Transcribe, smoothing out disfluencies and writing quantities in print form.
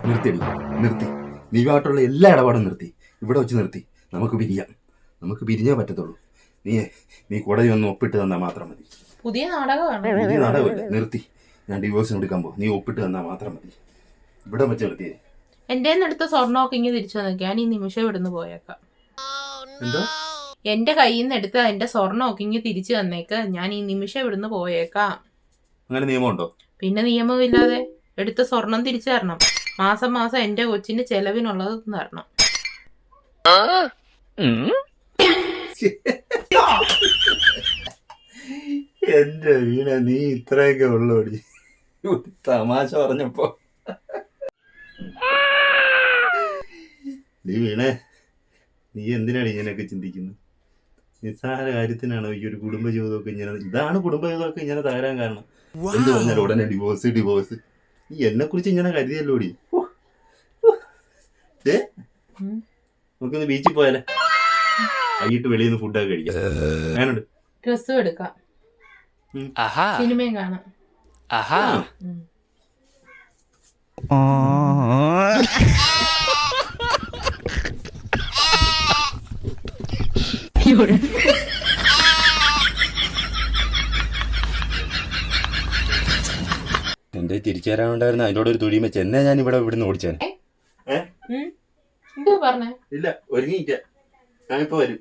നിർത്തിയടി, നിർത്തി. നീയുമായിട്ടുള്ള എല്ലാ ഇടപാടും നിർത്തി, ഇവിടെ വെച്ച് നിർത്തി. നമുക്ക് പിരിയാം, നമുക്ക് പിരിഞ്ഞേ പറ്റത്തുള്ളൂ. നീ കോടതി ഒന്ന് ഒപ്പിട്ട് തന്നാൽ മാത്രം മതി. പുതിയ നാടകമാണ്. പുതിയ നാടകമല്ലേ, നിർത്തി. ഞാൻ ഡിവോഴ്സിന് എടുക്കാൻ പോകും, നീ ഒപ്പിട്ട് തന്നാൽ മാത്രം മതി. ഇവിടെ വെച്ച് നിർത്തിയേ. എന്റെ എടുത്ത സ്വർണ്ണമൊക്കെ ഇങ്ങനെ തിരിച്ചു വന്നേക്കാം. ഞാൻ ഈ നിമിഷം ഇവിടുന്ന് പോയേക്കാം. എന്താ? എന്റെ കയ്യിൽ നിന്ന് എടുത്ത എന്റെ സ്വർണ്ണമൊക്കെ ഇങ്ങനെ തിരിച്ചു തന്നേക്ക്. ഞാൻ ഈ നിമിഷം ഇവിടുന്ന് പോയേക്കാം. അങ്ങനെ നിയമമുണ്ടോ? പിന്നെ നിയമമില്ലാതെ എടുത്ത സ്വർണം തിരിച്ചു തരണം. മാസം മാസം എന്റെ കൊച്ചിന് ചെലവിനുള്ളത് തരണം. എന്റെ വീണ, നീ ഇത്രയൊക്കെ ഉള്ളോടി. തമാശ പറഞ്ഞപ്പോ നീ വീണേ, നീ എന്തിനാണ് ഇങ്ങനെയൊക്കെ ചിന്തിക്കുന്നത്? നിസ്സാര കാര്യത്തിനാണോ ഈ ഒരു കുടുംബജീവിതമൊക്കെ ഇങ്ങനെ? ഇതാണ് കുടുംബജീവിതമൊക്കെ ഇങ്ങനെ തകരാൻ കാരണം. എന്ത് പറഞ്ഞാൽ ഉടനെ ഡിവോഴ്സ്. നീ എന്നെ കുറിച്ച് ഇങ്ങനെ കരുതിയല്ലോടി. നമുക്കൊന്ന് ബീച്ചിൽ പോയാലേ? വൈകിട്ട് വെളിയിൽ നിന്ന് ഫുഡൊക്കെ കഴിക്കാം. ഞാനുണ്ട്, ഡ്രസ്സും എടുക്കാം, സിനിമയും കാണാം. എന്റെ തിരിച്ചു തരാനുണ്ടായിരുന്നു, അതിനോട് ഒരു തുടിയും വെച്ച് എന്നെ ഞാൻ ഇവിടുന്ന് ഓടിച്ചാൻ. എന്താ പറഞ്ഞേ? ഇല്ല, ഒരുങ്ങിയില്ല, ഞാനിപ്പോ വരും.